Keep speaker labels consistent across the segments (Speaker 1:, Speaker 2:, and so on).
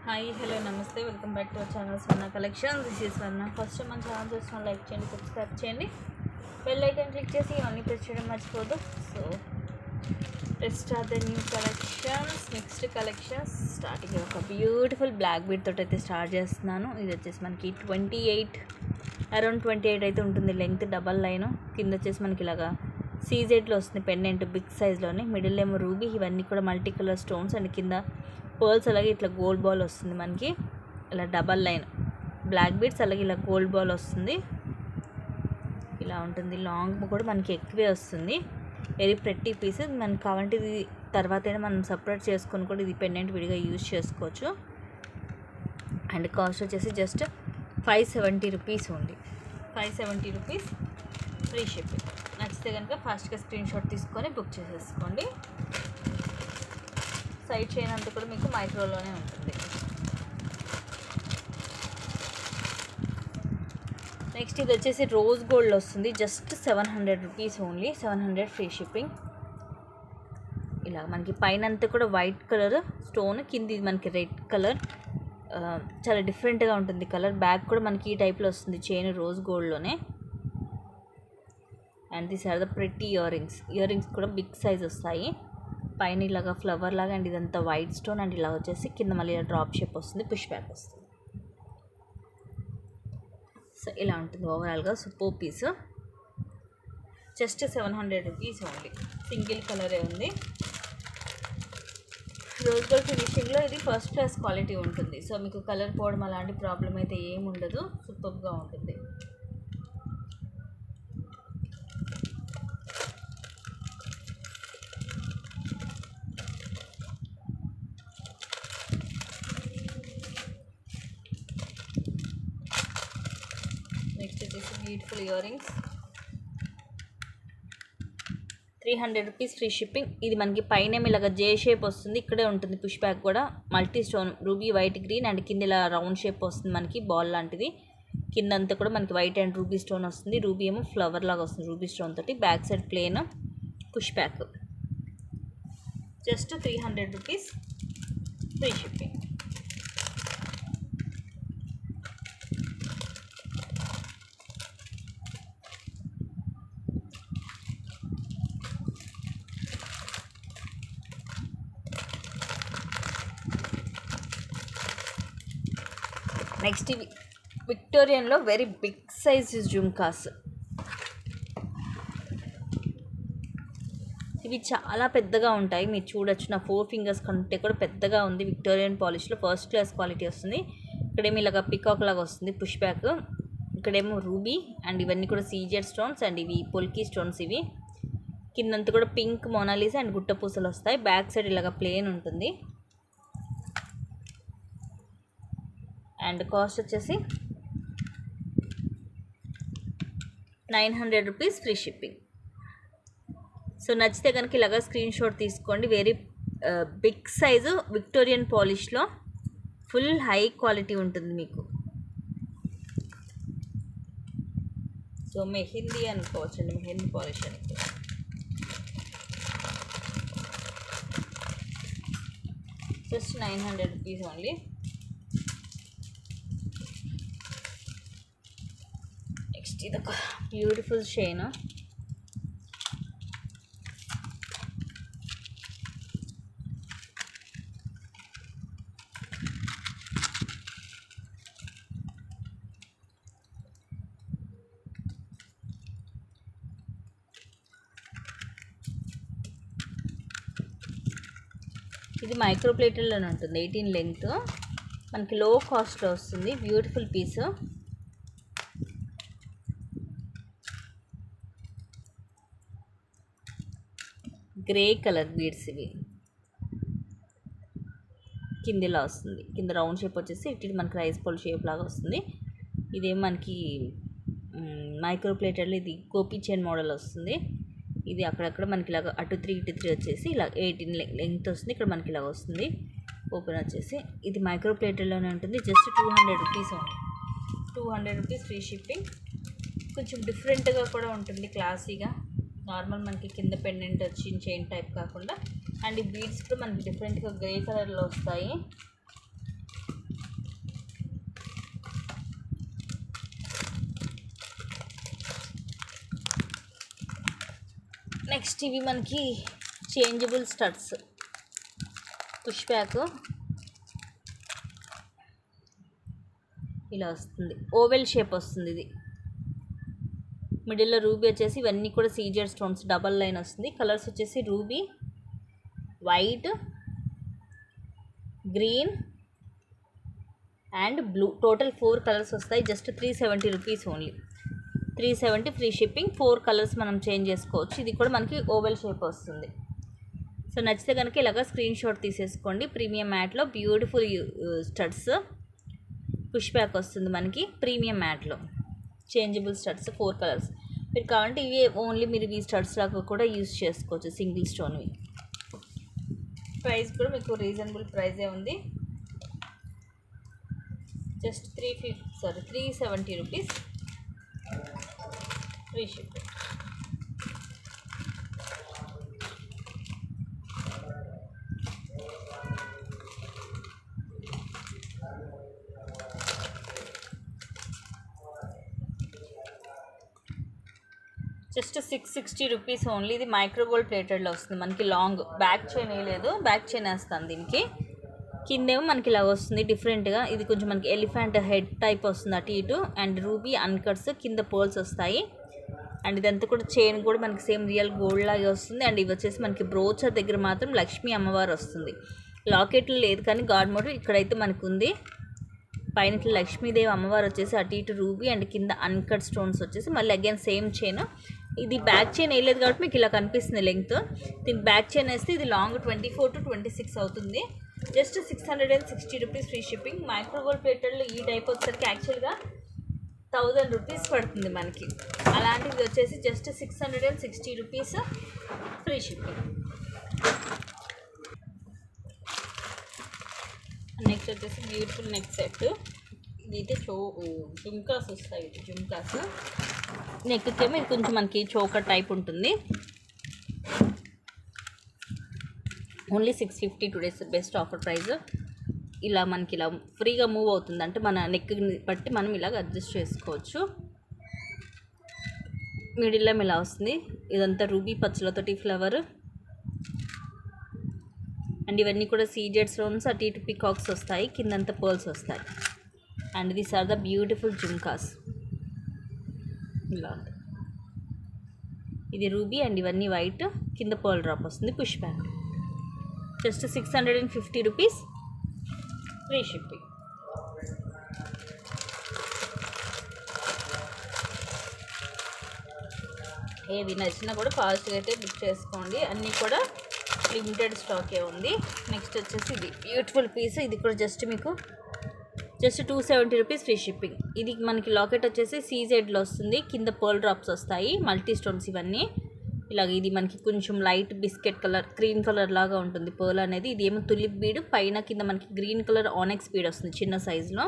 Speaker 1: Hi hello నమస్తే welcome back to our channel Swarna collection. This is Swarna. First మన channel చూసిన like చేయండి, subscribe చేయండి, బెల్ ఐకాన్ క్లిక్ చేసి ఇవన్నీ ప్రెస్ చేయడం మర్చిపోదు. So let's start the new collections. Next collections starting ఒక బ్యూటిఫుల్ బ్లాక్ బీడ్ తోటి అయితే స్టార్ట్ చేస్తున్నాను. ఇది వచ్చేసి మనకి 28 అయితే ఉంటుంది లెంగ్త్, డబల్ లైన్. కింద వచ్చేసి మనకి ఇలాగా సీజెడ్లో వస్తుంది పెండెంట్ బిగ్ సైజ్లోనే. మిడిల్ ఏమో రూబీ, ఇవన్నీ కూడా మల్టీ కలర్ స్టోన్స్ అండ్ కింద పర్ల్స్, అలాగే ఇట్లా గోల్డ్ బాల్ వస్తుంది మనకి. ఇలా డబల్ లైన్ బ్లాక్ బీడ్స్, అలాగే ఇలా గోల్డ్ బాల్ వస్తుంది. ఇలా ఉంటుంది. లాంగ్ కూడా మనకి ఎక్కువే వస్తుంది. Very pretty piece. మనకి కావాలంటే ఇది తర్వాత అయినా మనం సపరేట్ చేసుకొని కూడా ఇది పెండెంట్ విడిగా యూజ్ చేసుకోవచ్చు. అండ్ కాస్ట్ వచ్చేసి జస్ట్ 570 రూపీస్ ఉంది. 570 రూపీస్ ఫ్రీ షిప్పింగ్. నచ్చితే కనుక ఫాస్ట్గా స్క్రీన్ షాట్ తీసుకొని బుక్ చేసేసుకోండి. సైడ్ చైన్ అంతా కూడా మీకు మైక్రోలోనే ఉంటుంది. నెక్స్ట్ ఇది వచ్చేసి రోజ్ గోల్డ్ వస్తుంది. Just 700 rupees only. 700 free shipping. ఇలా మనకి పైన అంతా కూడా వైట్ కలర్ స్టోన్, కింది మనకి రెడ్ కలర్. చాలా డిఫరెంట్గా ఉంటుంది కలర్. బ్యాక్ కూడా మనకి ఈ టైప్లో వస్తుంది చైన్ రోజ్ గోల్డ్లోనే. And these are the pretty earrings కూడా బిగ్ సైజ్ వస్తాయి. పైన ఇలాగా ఫ్లవర్ లాగా, అండ్ ఇదంతా వైట్ స్టోన్, అండ్ ఇలా వచ్చేసి కింద మళ్ళీ ఇలా డ్రాప్ షేప్ వస్తుంది, పుష్ బ్యాక్ వస్తుంది. సో ఇలా ఉంటుంది ఓవరాల్గా super piece. Just 700 rupees only. Single కలరే ఉంది. రోజ్ గోల్డ్ ఫినిషింగ్లో ఇది ఫస్ట్ క్లాస్ క్వాలిటీ ఉంటుంది. సో మీకు కలర్ పోవడం అలాంటి ప్రాబ్లం అయితే ఏమి ఉండదు. సూపర్గా ఉంటుంది. నెక్స్ట్ వచ్చేసి beautiful ear rings. 300 rupees free shipping. ఇది మనకి పైన ఇలాగ జే షేప్ వస్తుంది, ఇక్కడే ఉంటుంది పుష్ బ్యాక్ కూడా. Multi stone ruby, white, green, and కింద ఇలా రౌండ్ షేప్ వస్తుంది మనకి, బాల్ లాంటిది. కింద అంతా కూడా మనకి వైట్ అండ్ రూబీ స్టోన్ వస్తుంది. రూబీ ఏమో ఫ్లవర్ లాగా వస్తుంది రూబీ స్టోన్ తోటి. Back side plain, push back. Just 300 rupees free shipping. Next ఇవి విక్టోరియన్లో వెరీ బిగ్ సైజ్ జుమ్కాస్. ఇవి చాలా పెద్దగా ఉంటాయి, మీరు చూడొచ్చు. నా 4 ఫింగర్స్ కంటే కూడా పెద్దగా ఉంది. విక్టోరియన్ పాలిష్లో ఫస్ట్ క్లాస్ క్వాలిటీ వస్తుంది. ఇక్కడేమో ఇలాగ పికాక్ లాగా వస్తుంది పుష్ బ్యాక్. ఇక్కడేమో రూబీ, అండ్ ఇవన్నీ కూడా సీజెడ్ స్టోన్స్, అండ్ ఇవి పొల్కీ స్టోన్స్. ఇవి కిందంతా కూడా పింక్ మోనాలిసా అండ్ గుట్ట పూసలు వస్తాయి. బ్యాక్ సైడ్ ఇలాగ ప్లేన్ ఉంటుంది. అండ్ కాస్ట్ వచ్చేసి 900 రూపీస్ ఫ్రీ షిప్పింగ్. సో నచ్చితే కనుక ఇలాగా స్క్రీన్ షాట్ తీసుకోండి. వెరీ బిగ్ సైజు విక్టోరియన్ పాలిష్లో ఫుల్ హై క్వాలిటీ ఉంటుంది మీకు. సో మెహందీ అనుకోవచ్చండి, మెహందీ పాలిష్ అనుకోవచ్చు. Just 900 rupees only. నెక్స్ట్ ఇది ఒక బ్యూటిఫుల్ చైన్. ఇది మైక్రో ప్లేటెడ్లోనే ఉంటుంది. 18 లెంగ్త్, మనకి లో కాస్ట్లో వస్తుంది. Beautiful piece. Grey colour beads ఇవి. కింద ఇలా వస్తుంది, కింద రౌండ్ షేప్ వచ్చేసి ఇటు మనకి రైస్ పౌల్ షేప్ లాగా వస్తుంది. ఇదేం మనకి మైక్రో ప్లేటెడ్లో ఇది గోపీ చైన్ మోడల్ వస్తుంది. ఇది అక్కడక్కడ మనకి ఇలాగ అటు 3 ఇటు 3 వచ్చేసి ఇలా 18 లెంగ్త్ వస్తుంది. ఇక్కడ మనకి ఇలాగ వస్తుంది ఓపెన్ వచ్చేసి. ఇది మైక్రో ప్లేటెడ్లోనే ఉంటుంది. Just 200 rupees only. 200 rupees free shipping. కొంచెం డిఫరెంట్గా కూడా ఉంటుంది, క్లాసీగా. నార్మల్ మనకి కింద పెండెంట్ వచ్చి చైన్ టైప్ కాకుండా. అండ్ ఈ బీడ్స్ కూడా మనకి డిఫరెంట్గా గ్రే కలర్లో వస్తాయి. నెక్స్ట్ ఇవి మనకి చేంజబుల్ స్టడ్స్, పుష్ బ్యాక్ ఇలా వస్తుంది, ఓవెల్ షేప్ వస్తుంది. ఇది మిడిల్లో రూబీ వచ్చేసి ఇవన్నీ కూడా సీజెడ్ స్టోన్స్, డబల్ లైన్ వస్తుంది. కలర్స్ వచ్చేసి ruby, white, green and blue. Total 4 colours వస్తాయి. Just 370 rupees only. 370 free shipping. 4 colours మనం చేంజ్ చేసుకోవచ్చు. ఇది కూడా మనకి ఓవెల్ షేప్ వస్తుంది. సో నచ్చితే కనుక ఇలాగ స్క్రీన్ షాట్ తీసేసుకోండి. ప్రీమియం మ్యాట్లో బ్యూటిఫుల్ స్టడ్స్, పుష్ బ్యాక్ వస్తుంది మనకి ప్రీమియం మ్యాట్లో. Changeable studs 4 colours. మీరు కావాలంటే ఇవి ఓన్లీ మీరు ఈ స్టడ్స్ లాగా కూడా యూజ్ చేసుకోవచ్చు, సింగిల్ స్టోన్వి. ప్రైస్ కూడా మీకు రీజనబుల్ ప్రైజే ఉంది. Just 370 rupees free shipping. Just 660 rupees only. ఇది మైక్రోగోల్డ్ ప్లేటెడ్లో వస్తుంది మనకి. లాంగ్ బ్యాక్ చైన్ వేయలేదు, బ్యాక్ చైన్ వేస్తాను దీనికి. కిందేమో మనకి ఇలా వస్తుంది డిఫరెంట్గా. ఇది కొంచెం మనకి ఎలిఫెంట్ హెడ్ టైప్ వస్తుంది అటు ఇటు. అండ్ రూబీ అన్కట్స్, కింద పోల్స్ వస్తాయి. అండ్ ఇదంతా కూడా చైన్ కూడా మనకి సేమ్ రియల్ గోల్డ్ లాగే వస్తుంది. అండ్ ఇవి వచ్చేసి మనకి బ్రోచర్ దగ్గర మాత్రం లక్ష్మీ అమ్మవారు వస్తుంది. లాకెట్లు లేదు కానీ గాడ్ మోటివ్ ఇక్కడైతే మనకు ఉంది. పైన ఇట్లా లక్ష్మీదేవి అమ్మవారు వచ్చేసి అటు ఇటు రూబీ, అండ్ కింద అన్కట్ స్టోన్స్ వచ్చేసి మళ్ళీ అగైన్ సేమ్ చైన్. ఇది బ్యాక్ చైన్ వేయలేదు కాబట్టి మీకు ఇలా కనిపిస్తుంది లెంగ్త్. దీనికి బ్యాక్ చైన్ వేస్తే ఇది లాంగ్ 24 to 26 అవుతుంది. Just 660 rupees free shipping. Micro gold ప్లేటర్లో ఈ టైప్ వచ్చేసరికి యాక్చువల్గా 1000 రూపీస్ పడుతుంది మనకి. అలాంటిది వచ్చేసి just 660 rupees free shipping. Next వచ్చేసి బ్యూటిఫుల్ నెక్ సెట్. ఇదైతే జుమ్కాస్ వస్తాయి. జుమ్కాస్ నెక్కేమో ఇది కొంచెం మనకి చోకర్ టైప్ ఉంటుంది. Only 650 today's best offer price. ఇలా మనకి ఇలా ఫ్రీగా మూవ్ అవుతుంది, అంటే మన నెక్ని బట్టి మనం ఇలాగ అడ్జస్ట్ చేసుకోవచ్చు. మిడిల్లో ఇలా వస్తుంది. ఇదంతా రూబీ పచ్చలతోటి ఫ్లవర్. అండ్ ఇవన్నీ కూడా సీజెడ్ స్టోన్స్, అటు ఇటు పికాక్స్ వస్తాయి, కిందంతా పర్ల్స్ వస్తాయి. And these are the beautiful jhumkas. ఇలా ఇది రూబీ అండ్ ఇవన్నీ వైట్, కింద పర్ల్ డ్రాప్ వస్తుంది, push back. Just 650 rupees free shipping. ఏది నచ్చినా కూడా ఫాస్ట్గా అయితే బుక్ చేసుకోండి. అన్నీ కూడా లిమిటెడ్ స్టాకే ఉంది. నెక్స్ట్ వచ్చేసి ఇది బ్యూటిఫుల్ పీస్. ఇది కూడా జస్ట్ మీకు జస్ట్ 270 రూపీస్ ఫ్రీ షిప్పింగ్. ఇది మనకి లాకెట్ వచ్చేసి సీజెడ్లో వస్తుంది, కింద పర్ల్ డ్రాప్స్ వస్తాయి, మల్టీ స్టోన్స్ ఇవన్నీ. ఇలాగ ఇది మనకి కొంచెం light biscuit colour, cream colour లాగా ఉంటుంది పర్ల్ అనేది. ఇది ఏమో తులిప్ బీడ్, పైన కింద మనకి గ్రీన్ కలర్ ఆనెక్స్ బీడ్ వస్తుంది చిన్న సైజులో.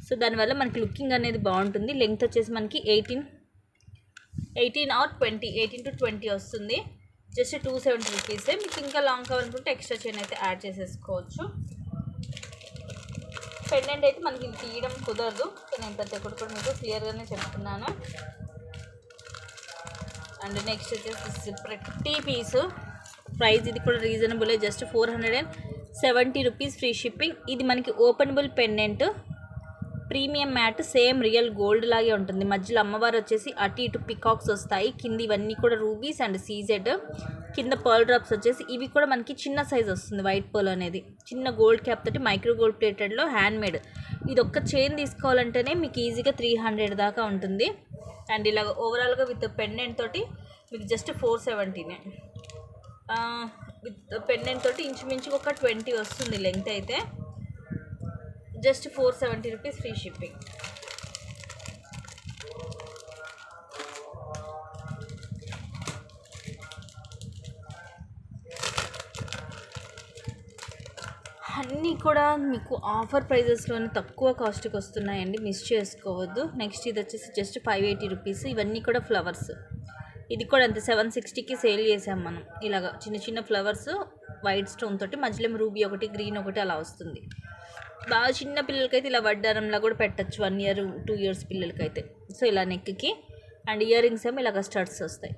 Speaker 1: సో దానివల్ల మనకి లుకింగ్ అనేది బాగుంటుంది. లెంగ్త్ వచ్చేసి మనకి 18 ఆర్ 20, 18 to 20 వస్తుంది. జస్ట్ 270 రూపీసే. మీకు ఇంకా లాంగ్ కావాలనుకుంటే ఎక్స్ట్రా చైన్ అయితే యాడ్ చేసేసుకోవచ్చు. పెండెంట్ అయితే మనకి ఇది తీయడం కుదరదు, నేను ప్రతి ఒక్కటి కూడా మీకు క్లియర్గానే చెప్తున్నాను. అండ్ నెక్స్ట్ వచ్చేసి ప్రతి పీసు ప్రైస్ ఇది కూడా reasonable. Just 470 rupees free shipping. ఇది మనకి openable pendant, premium matte, same real gold లాగే ఉంటుంది. మధ్యలో అమ్మవారు వచ్చేసి అటు ఇటు పికాక్స్ వస్తాయి, కింద ఇవన్నీ కూడా రూబీస్ అండ్ సీజెడ్, కింద పర్ల్ డ్రాప్స్ వచ్చేసి ఇవి కూడా మనకి చిన్న సైజ్ వస్తుంది. వైట్ పర్ల్ అనేది చిన్న గోల్డ్ క్యాప్ తోటి మైక్రో గోల్డ్ ప్లేటెడ్లో హ్యాండ్ మేడ్. ఇది ఒక్క చైన్ తీసుకోవాలంటేనే మీకు ఈజీగా 300 దాకా ఉంటుంది. అండ్ ఇలా ఓవరాల్గా విత్ పెండెంట్ తోటి మీకు జస్ట్ 470నే. విత్ పెండెంట్ తోటి ఇంచుమించు ఒక 20 వస్తుంది లెంగ్త్ అయితే. Just 470 rupees free shipping. అన్నీ కూడా మీకు ఆఫర్ ప్రైజెస్లోనే తక్కువ కాస్ట్కి వస్తున్నాయండి, మిస్ చేసుకోవద్దు. నెక్స్ట్ ఇది వచ్చేసి జస్ట్ 580 రూపీస్. ఇవన్నీ కూడా ఫ్లవర్స్. ఇది కూడా అంతే 760కి సేల్ చేసాం మనం. ఇలాగ చిన్న చిన్న ఫ్లవర్స్ వైట్ స్టోన్ తోటి, మధ్యలో రూబీ ఒకటి, గ్రీన్ ఒకటి అలా వస్తుంది. బాగా చిన్న పిల్లలకైతే ఇలా వడ్డారంలా కూడా పెట్టచ్చు, 1 year 2 years పిల్లలకైతే. సో ఇలా నెక్కి. అండ్ ఇయర్ రింగ్స్ ఏమో ఇలాగ స్టడ్స్ వస్తాయి.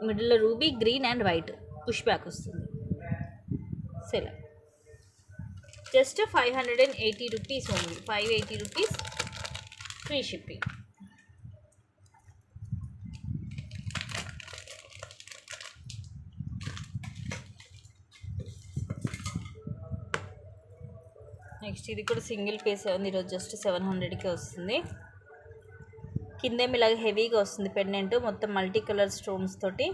Speaker 1: మిడిల్లో ruby green and white push back వస్తుంది. సో ఇలా just 580 rupees only, 580 rupees free shipping. Next ఇది కూడా సింగిల్ పీస్ ఉంది, ఈరోజు జస్ట్ 700కే వస్తుంది. కిందేమి ఇలాగ హెవీగా వస్తుంది పెండెంట్, మొత్తం మల్టీ కలర్ స్టోన్స్ తోటి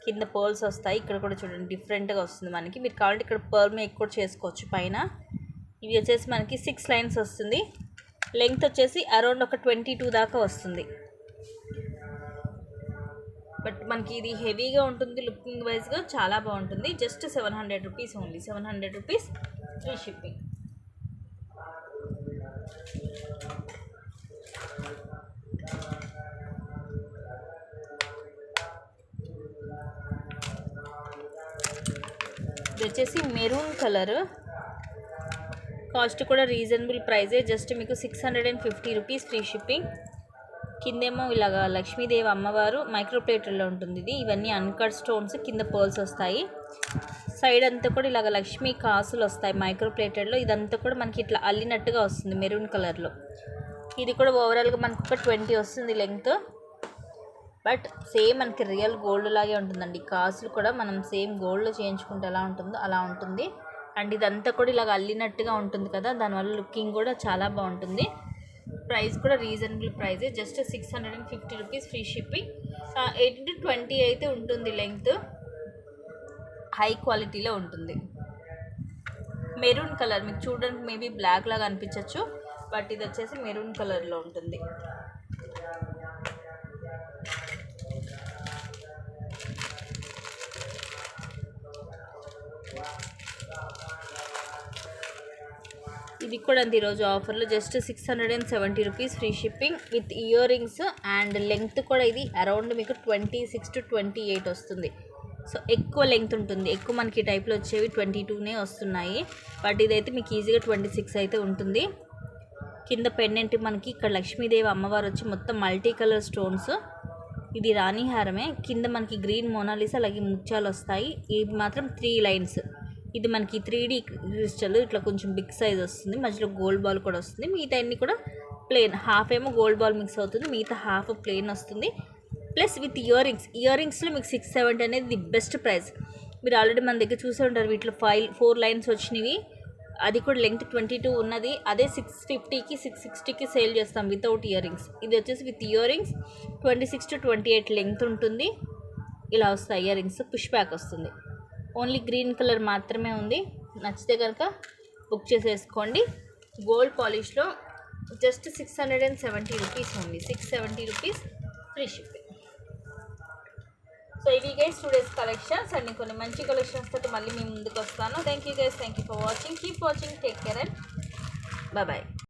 Speaker 1: కింద పర్ల్స్ వస్తాయి. ఇక్కడ కూడా చూడండి డిఫరెంట్గా వస్తుంది మనకి. మీరు కావాలంటే ఇక్కడ పర్ల్ మేక్ కూడా చేసుకోవచ్చు పైన. ఇవి వచ్చేసి మనకి 6 లైన్స్ వస్తుంది. లెంగ్త్ వచ్చేసి అరౌండ్ ఒక 22 దాకా వస్తుంది. బట్ మనకి ఇది హెవీగా ఉంటుంది, లుకింగ్ వైజ్గా చాలా బాగుంటుంది. Just 700 rupees only, 700 rupees free shipping. ఇది వచ్చేసి మెరూన్ కలర్, కాస్ట్ కూడా రీజనబుల్ ప్రైజే, జస్ట్ మీకు 650 రూపీస్ ఫ్రీ షిప్పింగ్. కిందేమో ఇలాగా లక్ష్మీదేవి అమ్మవారు మైక్రో ప్లేట్లో ఉంటుంది. ఇది ఇవన్నీ అన్కట్ స్టోన్స్, కింద పర్ల్స్ వస్తాయి. సైడ్ అంతా కూడా ఇలాగ లక్ష్మీ కాసులు వస్తాయి మైక్రో ప్లేటెడ్లో. ఇదంతా కూడా మనకి ఇట్లా అల్లినట్టుగా వస్తుంది మెరూన్ కలర్లో. ఇది కూడా ఓవరాల్గా మనకు ఒక 20 వస్తుంది లెంగ్త్. బట్ సేమ్ మనకి రియల్ గోల్డ్ లాగే ఉంటుందండి. కాసులు కూడా మనం సేమ్ గోల్డ్లో చేయించుకుంటే ఎలా ఉంటుందో అలా ఉంటుంది. అండ్ ఇదంతా కూడా ఇలాగ అల్లినట్టుగా ఉంటుంది కదా, దానివల్ల లుకింగ్ కూడా చాలా బాగుంటుంది. ప్రైస్ కూడా రీజనబుల్ ప్రైజే, just 650 rupees free shipping. 8 to 20 అయితే ఉంటుంది లెంగ్త్, హై క్వాలిటీలో ఉంటుంది. మెరూన్ కలర్ మీకు చూడడానికి మేబీ బ్లాక్ లాగా అనిపించవచ్చు, బట్ ఇది వచ్చేసి మెరూన్ కలర్లో ఉంటుంది. ఇది కూడా అంతే, ఈరోజు ఆఫర్లో just 670 rupees free shipping with ear rings. And length కూడా ఇది అరౌండ్ మీకు 26 to 28 వస్తుంది. సో ఎక్కువ లెంగ్త్ ఉంటుంది. ఎక్కువ మనకి ఈ టైప్లో వచ్చేవి 22నే వస్తున్నాయి, బట్ ఇదైతే మీకు ఈజీగా 26 అయితే ఉంటుంది. కింద పెండెంట్ మనకి ఇక్కడ లక్ష్మీదేవి అమ్మవారు వచ్చి మొత్తం మల్టీ కలర్ స్టోన్స్. ఇది రాణి హారమే, కింద మనకి గ్రీన్ మోనాలిసా అలాగే ముత్యాలు వస్తాయి. ఇది మాత్రం 3 లైన్స్. ఇది మనకి 3D క్రిస్టల్, ఇట్లా కొంచెం బిగ్ సైజ్ వస్తుంది, మధ్యలో గోల్డ్ బాల్ కూడా వస్తుంది. మిగతా అన్ని కూడా ప్లెయిన్, హాఫ్ ఏమో గోల్డ్ బాల్ మిక్స్ అవుతుంది, మిగతా హాఫ్ ప్లెయిన్ వస్తుంది. Plus with ear rings. Ear రింగ్స్లో మీకు 670 అనేది ది బెస్ట్ ప్రైస్. మీరు ఆల్రెడీ మన దగ్గర చూసే ఉంటారు, వీటిలో 4 లైన్స్ వచ్చినవి. అది కూడా లెంగ్త్ 22 ఉన్నది. అదే 650కి 660కి సేల్ చేస్తాం వితౌట్ ఇయర్ రింగ్స్. ఇది వచ్చేసి with ear rings 26 to 28 length ఉంటుంది. ఇలా వస్తాయి ఇయర్ రింగ్స్, పుష్ బ్యాక్ వస్తుంది. ఓన్లీ గ్రీన్ కలర్ మాత్రమే ఉంది. నచ్చితే కనుక బుక్ చేసేసుకోండి. గోల్డ్ పాలిష్లో just 670 rupees only, 670 rupees free shipping. So ఇవి గైస్ టుడేస్ కలెక్షన్స్. అండ్ కొన్ని మంచి కలెక్షన్స్ తోటి మళ్ళీ మీ ముందుకు వస్తాను. Thank you guys, thank you for watching. Keep watching, take care and bye.